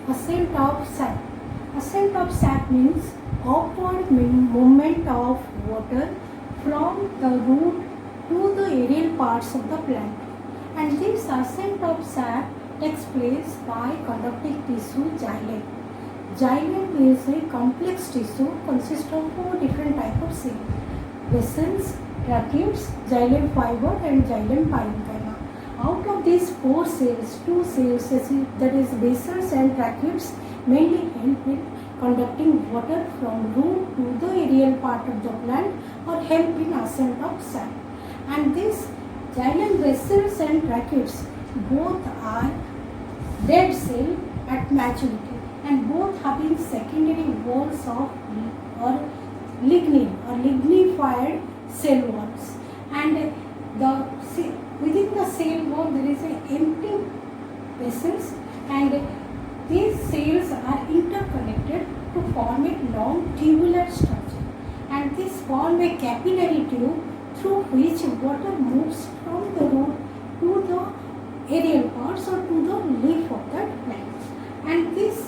ascent of sap. Ascent of sap means upward movement of water from the root to the aerial parts of the plant. And this ascent of sap takes place by conductive tissue xylem. Xylem is a complex tissue consisting of 4 different types of cells: vessels, tracheids, xylem fiber and xylem parenchyma. Out of these 4 cells, 2 cells, that is vessels and tracheids, mainly help in conducting water from root to the aerial part of the plant or help in ascent of sap. And these xylem vessels and tracheids both are dead cell at maturity and both having secondary walls of or lignified cell walls, and within the cell wall there is an empty vessels, and these cells are interconnected to form a long tubular structure, and this form a capillary tube through which water moves from the root to the aerial parts or to the leaf of that plant. And this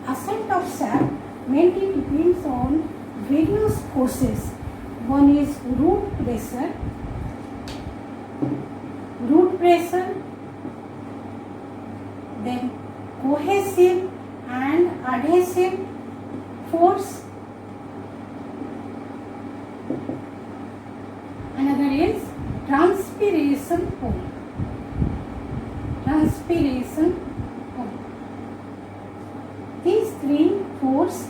ascent of sap mainly depends on various forces. One is root pressure, then cohesive and adhesive force. Another is transpiration pull. These 3 forces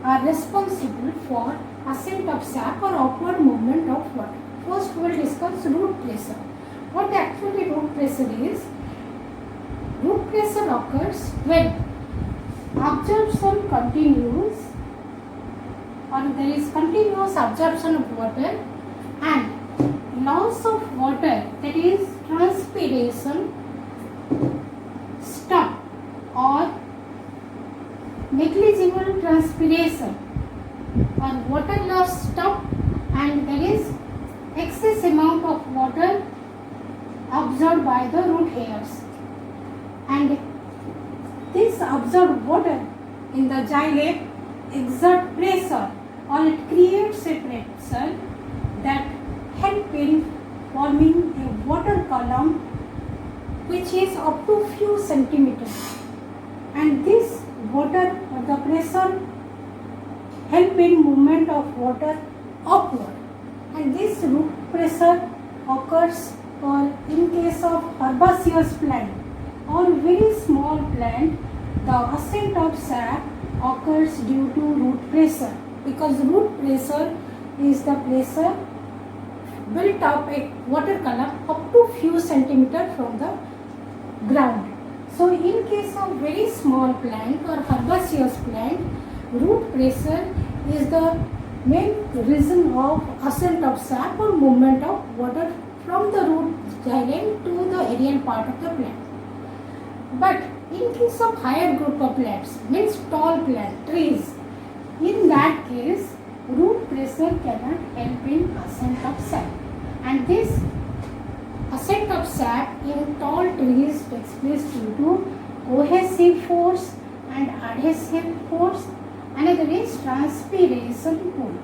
are responsible for ascent of sap or upward movement of water. First we will discuss root pressure. What actually root pressure is? Root pressure occurs when absorption continues or there is continuous absorption of water and loss of water, that is transpiration, stop or negligible transpiration or water loss stop, and there is excess amount of water absorbed by the root hairs, and this absorbed water in the xylem exert pressure or it creates a pressure that help in forming a water column which is up to few centimeters, and this water or the pressure help in movement of water upward, and this root pressure occurs or in case of herbaceous plant or very small plant, the ascent of sap occurs due to root pressure, because root pressure is the pressure built up a water column up to few centimeters from the ground. So in case of very small plant or herbaceous plant, root pressure is the main reason of ascent of sap or movement of water from the root xylem to the aerial part of the plant. But in case of higher group of plants, means tall plant, trees, in that case root pressure cannot help in ascent of sap, and this ascent of sap in tall trees takes place due to cohesive force and adhesive force. Another is transpiration pull.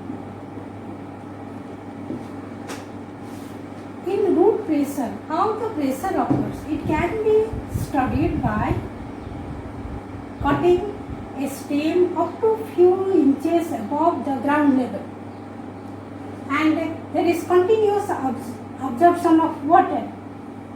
In root pressure, how the pressure occurs? It can be studied by cutting a stem up to few inches above the ground level, and there is continuous absorption of water.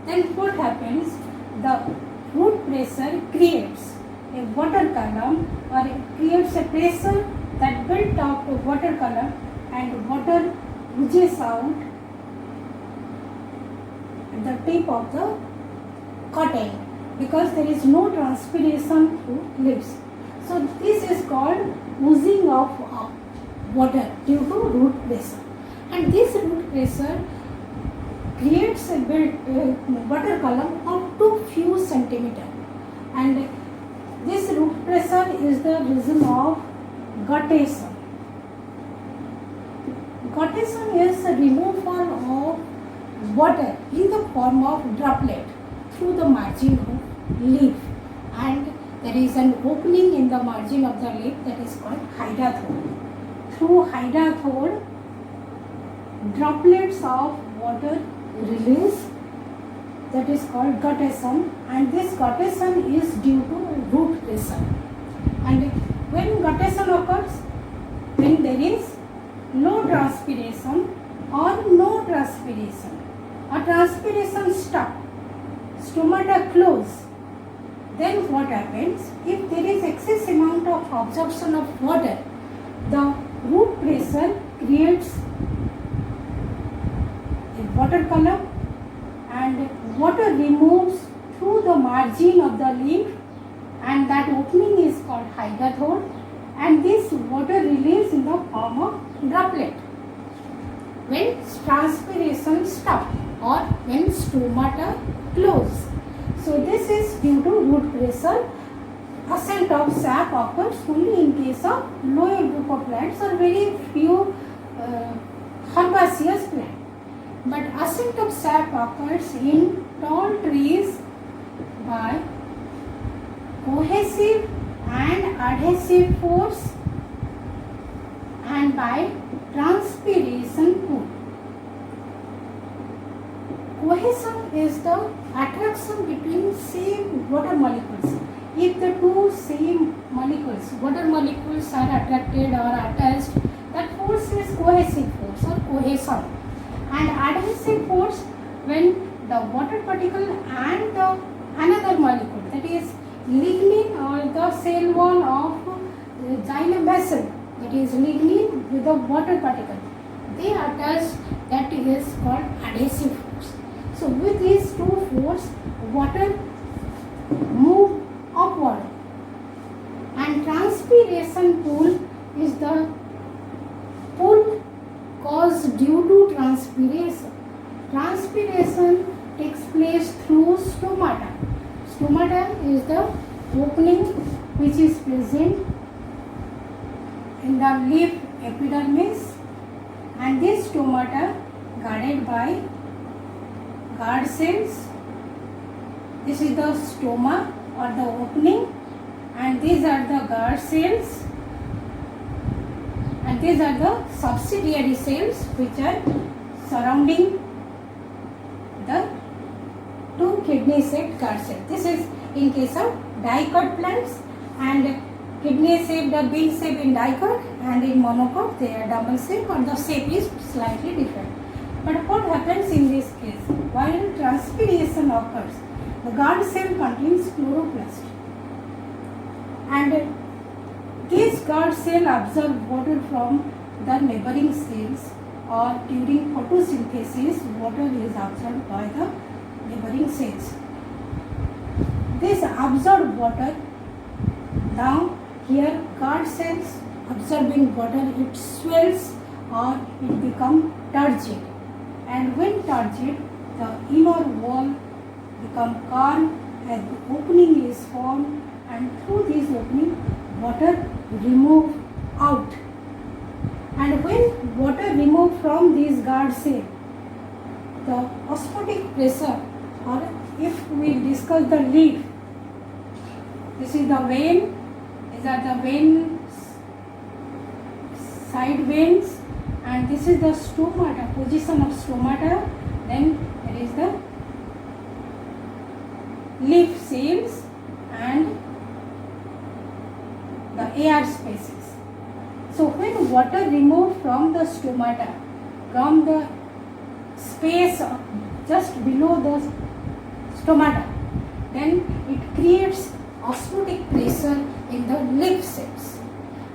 Then what happens? The root pressure creates a water column or it creates a pressure that built up a water column, and water oozes out at the tip of the cutting because there is no transpiration through leaves. So this is called oozing of water due to root pressure, and this root pressure creates a water column up to few centimeters, and this root pressure is the reason of guttation. Guttation is a removal of water in the form of droplet through the margin of leaf, and there is an opening in the margin of the leaf that is called hydathode. Through hydathode, droplets of water release, that is called guttation, and this guttation is due to root pressure. And when guttation occurs, when there is low transpiration or no transpiration, or transpiration stop, stomata close, then what happens? If there is excess amount of absorption of water, the root pressure creates a water column, and water removes through the margin of the leaf, and that opening is called hydathode, and this water releases in the form of droplet when transpiration stop or when stomata close. So this is due to root pressure. Ascent of sap occurs only in case of lower group of plants or very few herbaceous plants. But ascent of sap occurs in tall trees by cohesive and adhesive force and by transpiration pull. Cohesion is the attraction between same water molecules. If the two same molecules, water molecules are attracted or attached, that force is cohesive force or cohesion. And adhesive force, when the water particle and the another molecule, that is lignin or the cell wall of xylem vessel, that is lignin with the water particle, they attach, that is called adhesive force. So with these two force, water move upward, and transpiration pull is the pull caused due to transpiration. Transpiration takes place through stomata. Stomata is the opening which is present in the leaf epidermis, and this stomata guarded by guard cells. This is the stoma or the opening, and these are the guard cells, and these are the subsidiary cells which are surrounding the two kidney shaped guard cells. This is in case of dicot plants, and kidney shaped or bean shaped in dicot, and in monocot they are double shaped or the shape is slightly different. But what happens in this case? While transpiration occurs, the guard cell contains chloroplast, and this guard cell absorbs water from the neighboring cells, or during photosynthesis water is absorbed by the neighboring cells. This absorbed water, now here guard cells absorbing water, it swells or it becomes turgid, and when turgid, the inner wall become calm and the opening is formed, and through this opening water remove out. And when water remove from this guard cell, the osmotic pressure, or if we discuss the leaf, this is the vein, these are the veins, side veins, and this is the stomata, position of stomata, then there is the leaf cells and the air spaces. So when water removed from the stomata, from the space just below the stomata, then it creates osmotic pressure in the leaf cells,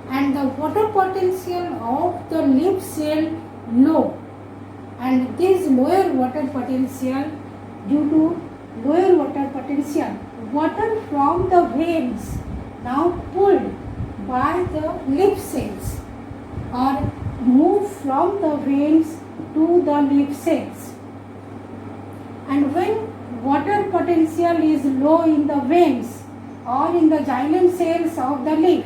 and the water potential of the leaf cell low, and this lower water potential, due to lower water potential, water from the veins now pulled by the leaf cells or move from the veins to the leaf cells. And when water potential is low in the veins or in the xylem cells of the leaf,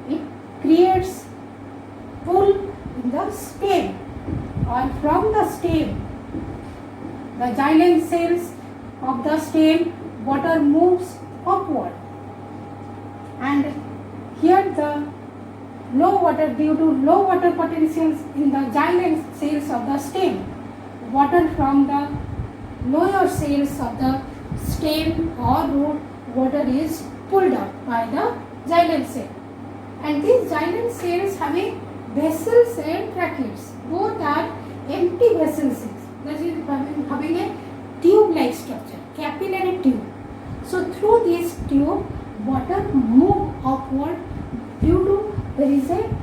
it creates pull in the stem, or from the stem, the xylem cells of the stem, water moves upward, and here the low water, due to low water potentials in the xylem cells of the stem, water from the lower cells of the stem or root, water is pulled up by the xylem cell, and these xylem cells having vessels and tracheids, both are empty vessel cells, that is having a tube like structure, capillary tube. So through this tube water move upward due to there is a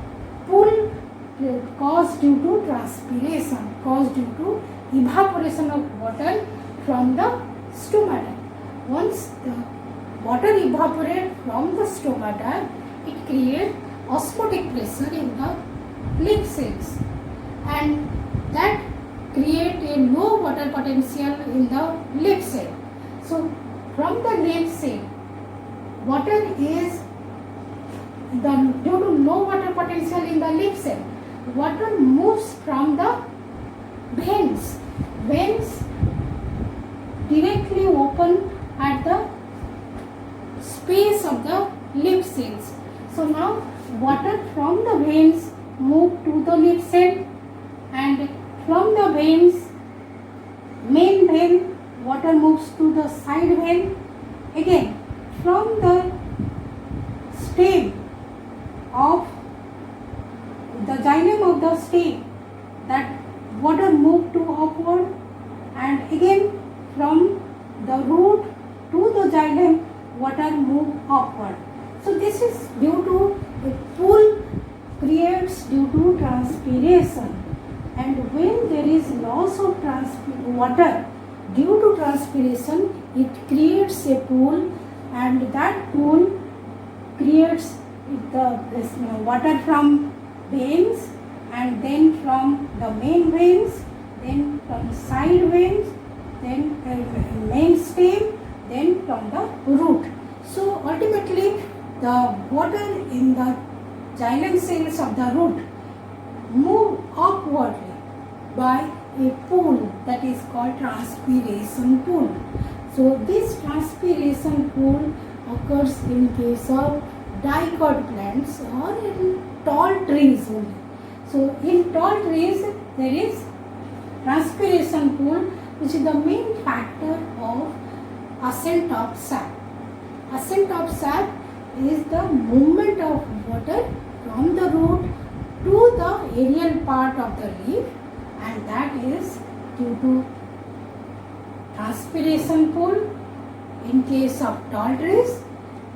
pull caused due to transpiration, caused due to evaporation of water from the stomata. Once the water evaporates from the stomata, it creates osmotic pressure in the leaf cells, and that create a low water potential in the leaf cell. So from the leaf cell, water is due to low water potential in the leaf cell, water moves from the veins. Veins directly open at the space of the leaf cells. So now water from the veins move to the leaf cell, and from the veins, main vein, water moves to the side vein. Again, from the stem of the xylem of the stem, that water move to upward, and again from the root to the xylem, water move upward. So this is due to a pull creates due to transpiration, and when there is loss of water due to transpiration, it creates a pool, and that pool creates the water from veins, and then from the main veins, then from side veins, then main stem, then from the root. So ultimately the water in the xylem cells of the root move upwardly by a pool that is called transpiration pool. So this transpiration pool occurs in case of dicot plants or in tall trees only. So in tall trees there is transpiration pool, which is the main factor of ascent of sap. Ascent of sap is the movement of water from the root to the aerial part of the leaf, and that is due to transpiration pool in case of tall trees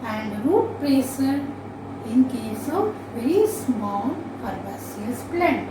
and root pressure in case of very small herbaceous plant.